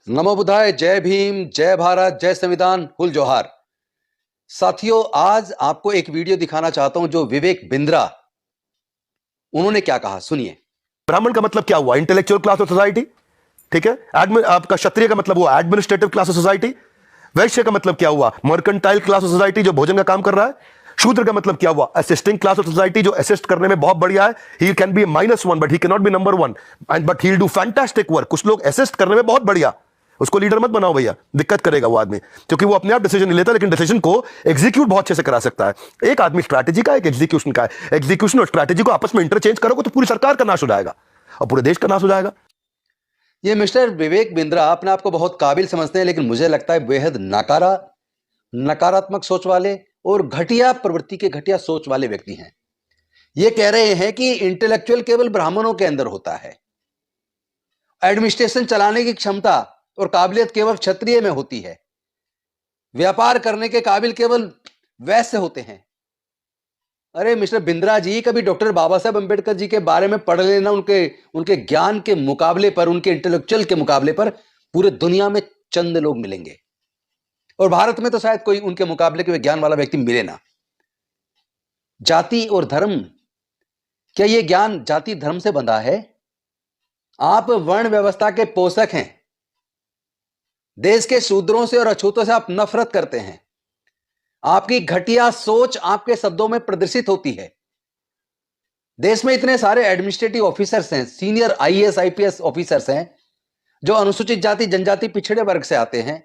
नमो बुद्धाय, जय भीम, जय भारत, जय संविधान, हुल जोहार। साथियों, आज आपको एक वीडियो दिखाना चाहता हूं जो विवेक बिंद्रा उन्होंने क्या कहा, सुनिए। ब्राह्मण का मतलब क्या हुआ? Intellectual class of society. ठीक है। आपका क्षत्रिय का मतलब हुआ एडमिनिस्ट्रेटिव क्लास ऑफ सोसाइटी। वैश्य का मतलब क्या हुआ? मर्केंटाइल क्लास ऑफ सोसाइटी, जो भोजन का काम कर रहा है। शूद्र का मतलब क्या हुआ? असिस्टिंग क्लास ऑफ सोसाइटी, जो असिस्ट करने में बहुत बढ़िया है। He can be -1 but he can not be number 1 and but he will do fantastic work. कुछ लोग असिस्ट करने में बहुत बढ़िया, उसको लीडर मत बनाओ भैया, दिक्कत करेगा वो आदमी, क्योंकि वो अपने आप डिसीजन नहीं लेता, लेकिन डिसीजन को एग्जीक्यूट बहुत अच्छे से करा सकता है। एक आदमी स्ट्रैटेजी का, एक एग्जीक्यूशन का है। एग्जीक्यूशन और स्ट्रैटेजी को आपस में इंटरचेंज करोगे तो पूरी सरकार का नाश हो जाएगा और पूरे देश का नाश हो जाएगा। ये मिस्टर विवेक बिंद्रा अपने आप को बहुत काबिल समझते हैं, लेकिन मुझे लगता है बेहद नकारात्मक सोच वाले और घटिया प्रवृत्ति के, घटिया सोच वाले व्यक्ति हैं। ये कह रहे हैं कि इंटेलेक्चुअल केवल ब्राह्मणों के अंदर होता है, एडमिनिस्ट्रेशन चलाने की क्षमता और काबिलियत केवल क्षत्रिय में होती है, व्यापार करने के काबिल केवल वैश्य होते हैं। अरे मिस्टर बिंद्रा जी, कभी डॉक्टर बाबा साहब अंबेडकर जी के बारे में पढ़ लेना। उनके ज्ञान के मुकाबले पर, उनके इंटेलेक्चुअल के मुकाबले पर पूरे दुनिया में चंद लोग मिलेंगे, और भारत में तो शायद कोई उनके मुकाबले के ज्ञान वाला व्यक्ति मिले ना। जाति और धर्म, क्या यह ज्ञान जाति धर्म से बंधा है? आप वर्ण व्यवस्था के पोषक हैं। देश के शूद्रों से और अछूतों से आप नफरत करते हैं। आपकी घटिया सोच आपके शब्दों में प्रदर्शित होती है। देश में इतने सारे एडमिनिस्ट्रेटिव ऑफिसर्स हैं, सीनियर आईएएस आईपीएस ऑफिसर्स हैं, जो अनुसूचित जाति जनजाति पिछड़े वर्ग से आते हैं,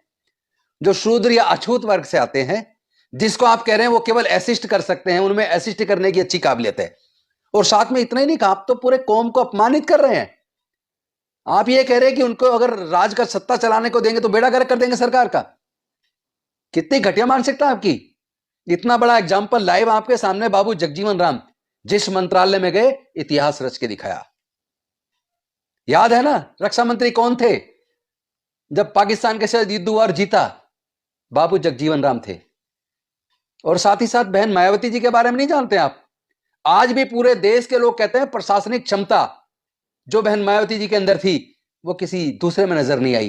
जो शूद्र या अछूत वर्ग से आते हैं, जिसको आप कह रहे हैं वो केवल असिस्ट कर सकते हैं, उनमें असिस्ट करने की अच्छी काबिलियत है। और साथ में इतना ही नहीं, आप तो पूरे कौम को अपमानित कर रहे हैं। आप ये कह रहे हैं कि उनको अगर राज का सत्ता चलाने को देंगे तो बेड़ा गर्क कर देंगे सरकार का। कितनी घटिया मानसिकता आपकी। इतना बड़ा एग्जाम्पल लाइव आपके सामने बाबू जगजीवन राम जिस मंत्रालय में गए, इतिहास रच के दिखाया। याद है ना, रक्षा मंत्री कौन थे जब पाकिस्तान के साथ युद्ध हुआ और जीता? बाबू जगजीवन राम थे। और साथ ही साथ बहन मायावती जी के बारे में नहीं जानते आप? आज भी पूरे देश के लोग कहते हैं प्रशासनिक क्षमता जो बहन मायावती जी के अंदर थी वो किसी दूसरे में नजर नहीं आई।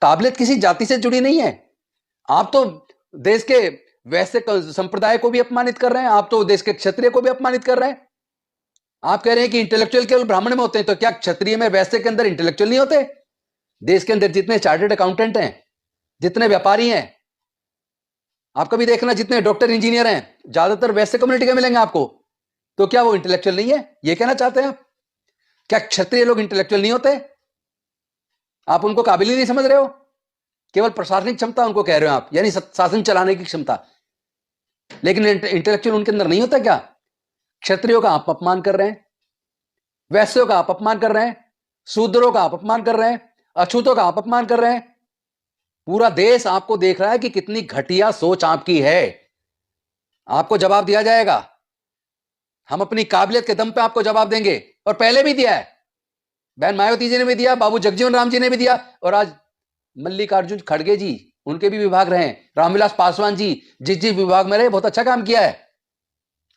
काबिलियत किसी जाति से जुड़ी नहीं है। आप तो देश के वैश्य संप्रदाय को भी अपमानित कर रहे हैं, आप तो देश के क्षत्रिय को भी अपमानित कर रहे हैं। आप कह रहे हैं कि इंटेलेक्चुअल केवल ब्राह्मण में होते हैं, तो क्या क्षत्रिय में, वैश्य के अंदर इंटेलेक्चुअल नहीं होते? देश के अंदर जितने चार्टर्ड अकाउंटेंट हैं, जितने व्यापारी हैं, आप कभी देखना जितने डॉक्टर इंजीनियर हैं, ज्यादातर वैश्य कम्युनिटी के मिलेंगे आपको। तो क्या वो इंटेलेक्चुअल नहीं है? ये कहना चाहते हैं आप? क्या क्षत्रिय लोग इंटेलेक्चुअल नहीं होते? आप उनको काबिल ही नहीं समझ रहे हो? केवल प्रशासनिक क्षमता उनको कह रहे हो आप, यानी शासन चलाने की क्षमता, लेकिन इंटेलेक्चुअल उनके अंदर नहीं होता क्या? क्षत्रियों का आप अपमान कर रहे हैं, वैश्यों का आप अपमान कर रहे हैं, शूद्रों का आप अपमान कर रहे हैं, अछूतों का आप अपमान कर रहे हैं। पूरा देश आपको देख रहा है कि कितनी घटिया सोच आपकी है। आपको जवाब दिया जाएगा। हम अपनी काबिलियत के दम पे आपको जवाब देंगे, और पहले भी दिया है। बहन मायावती जी ने भी दिया, बाबू जगजीवन राम जी ने भी दिया, और आज मल्लिकार्जुन खड़गे जी, उनके भी विभाग रहे हैं, रामविलास पासवान जी जिस विभाग में रहे, बहुत अच्छा काम किया है।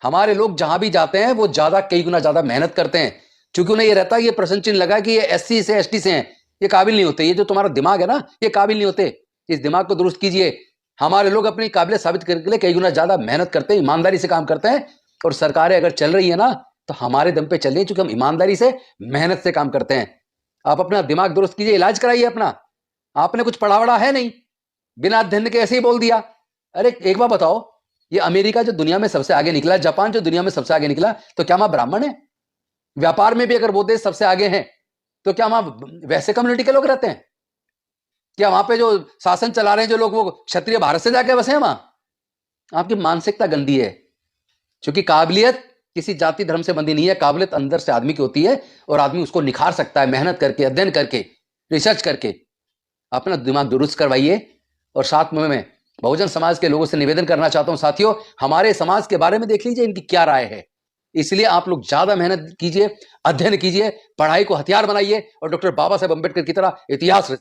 हमारे लोग जहां भी जाते हैं वो ज्यादा, कई गुना ज्यादा मेहनत करते हैं, क्योंकि उन्हें ये रहता है, ये प्रश्न चिन्ह लगा कि ये एससी से एसटी से हैं, ये काबिल नहीं होते। ये जो तुम्हारा दिमाग है ना, ये काबिल नहीं होते। इस दिमाग को दुरुस्त कीजिए। हमारे लोग अपनी काबिलियत साबित करने के लिए कई गुना ज्यादा मेहनत करते हैं, ईमानदारी से काम करते हैं, और सरकारें अगर चल रही है ना तो हमारे दम पे चल रही है, क्योंकि हम ईमानदारी से, मेहनत से काम करते हैं। आप अपना दिमाग दुरुस्त कीजिए, इलाज कराइए अपना। आपने कुछ पढ़ा वढ़ा है नहीं, बिना अध्ययन के ऐसे ही बोल दिया। अरे एक बात बताओ, ये अमेरिका जो दुनिया में सबसे आगे निकला, जापान जो दुनिया में सबसे आगे निकला, तो क्या वहां ब्राह्मण है? व्यापार में भी अगर वो देश सबसे आगे हैं, तो क्या वहां वैसे कम्युनिटी के लोग रहते हैं? क्या वहां पे जो शासन चला रहे हैं जो लोग, वो क्षत्रिय भारत से जाके बसे हैं वहां? आपकी मानसिकता गंदी है, क्योंकि काबिलियत किसी जाति धर्म से बंधी नहीं है। काबिलियत अंदर से आदमी की होती है, और आदमी उसको निखार सकता है मेहनत करके, अध्ययन करके, रिसर्च करके। अपना दिमाग दुरुस्त करवाइए। और साथ में मैं बहुजन समाज के लोगों से निवेदन करना चाहता हूं, साथियों, हमारे समाज के बारे में देख लीजिए इनकी क्या राय है। इसलिए आप लोग ज्यादा मेहनत कीजिए, अध्ययन कीजिए, पढ़ाई को हथियार बनाइए, और डॉक्टर बाबा साहेब अंबेडकर की तरह इतिहास